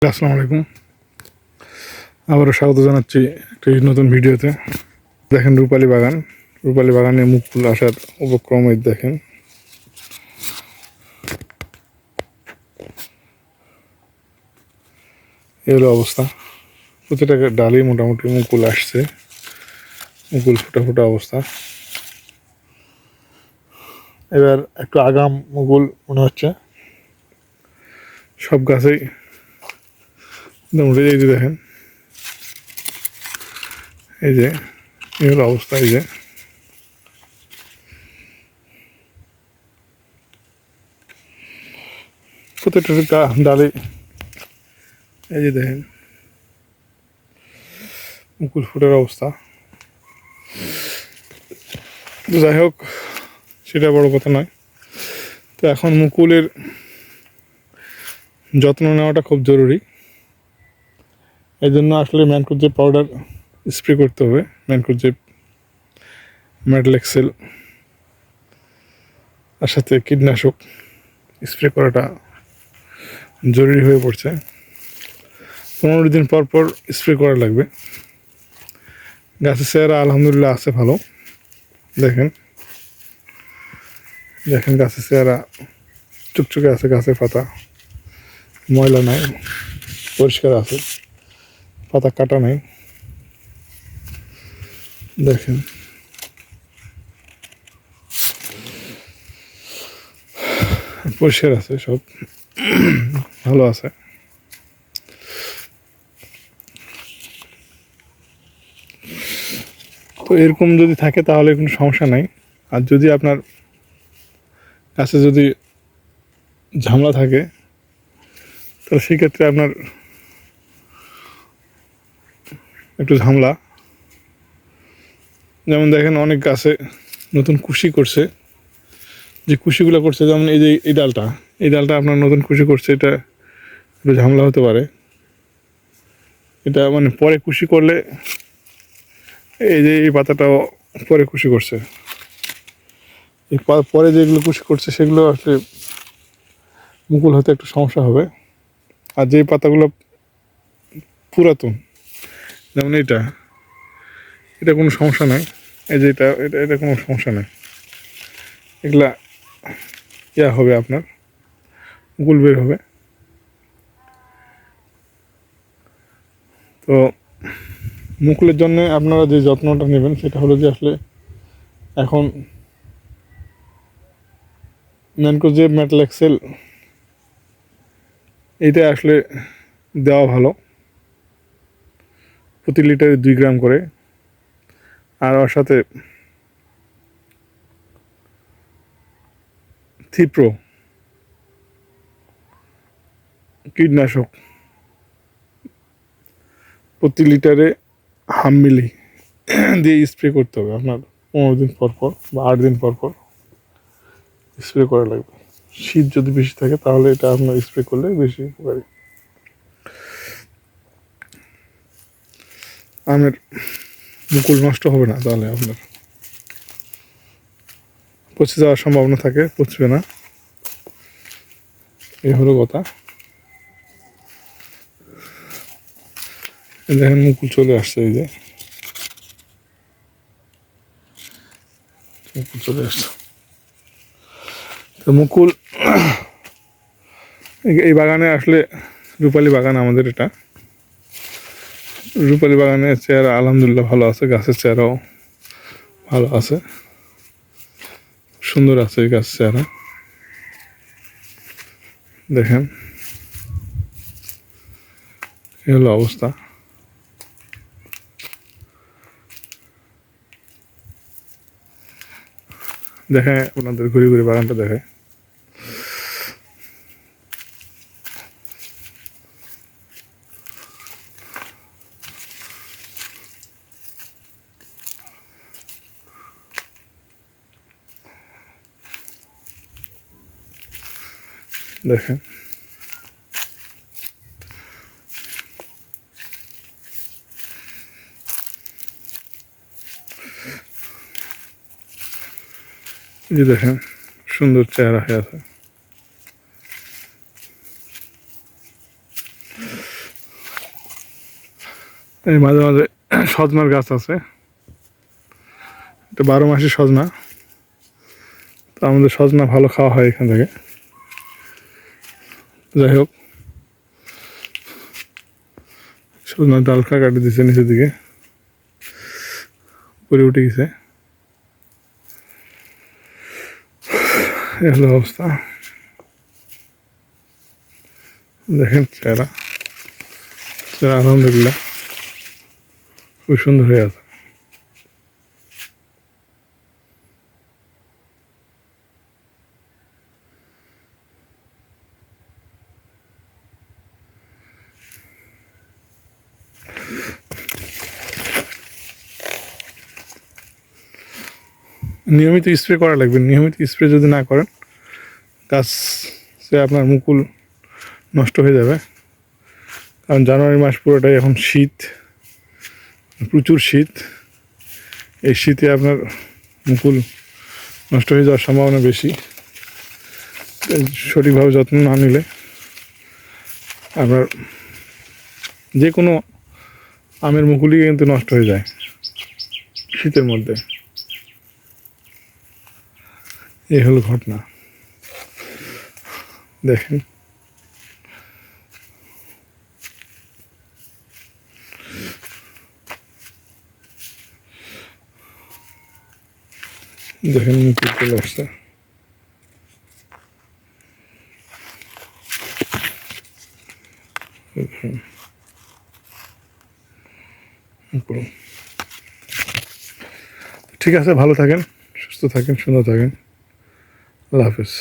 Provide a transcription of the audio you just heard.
আসসালামু আলাইকুম। আবারও স্বাগত জানাচ্ছি একটি নতুন ভিডিওতে। দেখেন রূপালী বাগান, রূপালী বাগানে মুখ ফুল আসার উপক্রম দেখেন। এই হলো অবস্থা। প্রতিটা ডালই মোটামুটি মুকুল আসছে, মুকুল ফোটা ফোটা অবস্থা। এবার একটু আগাম মুকুল মনে হচ্ছে সব গাছেই। মোটামুটি এই যে দেখেন, এই যে এই হলো অবস্থা। এই যে প্রত্যেকটা ডালে এই যে দেখেন মুকুল ফুটার অবস্থা। যাই হোক, সেটা বড় কথা নয়। তো এখন মুকুলের যত্ন নেওয়াটা খুব জরুরি। এই জন্য আসলে ম্যানকোজেব পাউডার স্প্রে করতে হবে। ম্যানকোজেব, ম্যাডলেক্সেল তার সাথে কীটনাশক স্প্রে করাটা জরুরি হয়ে পড়ছে। 15 দিন পর পর স্প্রে করা লাগবে। গাছের চেহারা আলহামদুলিল্লাহ আছে ভালো। দেখেন দেখেন গাছের চেহারা চুকচুকে আছে, গাছের পাতা ময়লা নাই, পরিষ্কার আছে, পাতা কাটা নাই। দেখেন পরিষ্কার আছে, সব ভালো আছে। তো এরকম যদি থাকে তাহলে কোনো সমস্যা নাই। আর যদি আপনার কাছে যদি ঝামেলা থাকে তাহলে সেক্ষেত্রে আপনার একটু ঝামেলা। যেমন দেখেন অনেক গাছে নতুন কুশি করছে, যে কুশিগুলো করছে, যেমন এই যে এই ডালটা আপনার নতুন কুশি করছে, এটা একটু ঝামেলা হতে পারে। এটা মানে পরে কুশি করলে, এই যে এই পাতাটাও পরে কুশি করছে, এই পরে যেগুলো কুশি করছে সেগুলো আসলে মুকুল হতে একটু সমস্যা হবে। আর যে পাতাগুলো পুরাতন, যেমন এটা কোনো সমস্যা নাই। এই যে এটা এটা এটা কোনো সমস্যা নেই। এগুলা হবে, আপনার মুকুল বের হবে। তো মুকুলের জন্য আপনারা যে যত্নটা নেবেন সেটা হলো যে আসলে এখন ম্যানকোজেব, ম্যাডলেক্সেল এইটা আসলে দেওয়া ভালো, প্রতি লিটারে 2 গ্রাম করে। আর ওর সাথে থিপ্রো কীটনাশক প্রতি লিটারে 1/2 মিলি দিয়ে স্প্রে করতে হবে আপনার 15 দিন পর পর বা 8 দিন পর পর স্প্রে করা লাগবে। শীত যদি বেশি থাকে তাহলে এটা আপনার স্প্রে করলে বেশি উপকারী। আমের মুকুল নষ্ট হবে না, তাহলে আপনার পচে যাওয়ার সম্ভাবনা থাকে, পচবে না। এই হলো কথা। দেখেন মুকুল চলে আসছে, এই যে মুকুল চলে আসছে। তো মুকুল এই বাগানে আসলে রূপালী বাগান আমাদের এটা। রূপালী বাগানের চেহারা আলহামদুলিল্লাহ ভালো আছে, গাছের চেহারাও ভালো আছে, সুন্দর আছে এই গাছের চেহারা। দেখেন এই হলো অবস্থা। দেখেন আপনাদের ঘুরে ঘুরে বাগানটা দেখে। দেখেন এই যে দেখেন সুন্দর চেহারা হয়ে আছে। এই মাঝে মাঝে সজনার গাছ আছে, এটা 12 মাসি সজনা। তো আমাদের সজনা ভালো খাওয়া হয় এখান থেকে। যাই হোক, সজনার ডালটা কাটি দিচ্ছে নিচের দিকে, উপরে উঠে গেছে। এই হলো অবস্থা। দেখেন চেহারা, আলহামদুলিল্লাহ খুব সুন্দর হয়ে আছে। নিয়মিত স্প্রে করা লাগবে, নিয়মিত স্প্রে যদি না করেন গাছ আপনার মুকুল নষ্ট হয়ে যাবে। কারণ জানুয়ারি মাস পুরোটাই এখন শীত, প্রচুর শীত। এই শীতে আপনার মুকুল নষ্ট হয়ে যাওয়ার সম্ভাবনা বেশি। সঠিকভাবে যত্ন না নিলে আপনার যে কোনো আমের মুকুলই কিন্তু নষ্ট হয়ে যায় শীতের মধ্যে। এই হলো ঘটনা। দেখেন দেখেন মুকুল চলে আসছে। ঠিক আছে, ভালো থাকেন, সুস্থ থাকেন, সুন্দর থাকেন। আল্লাহ হাফেজ।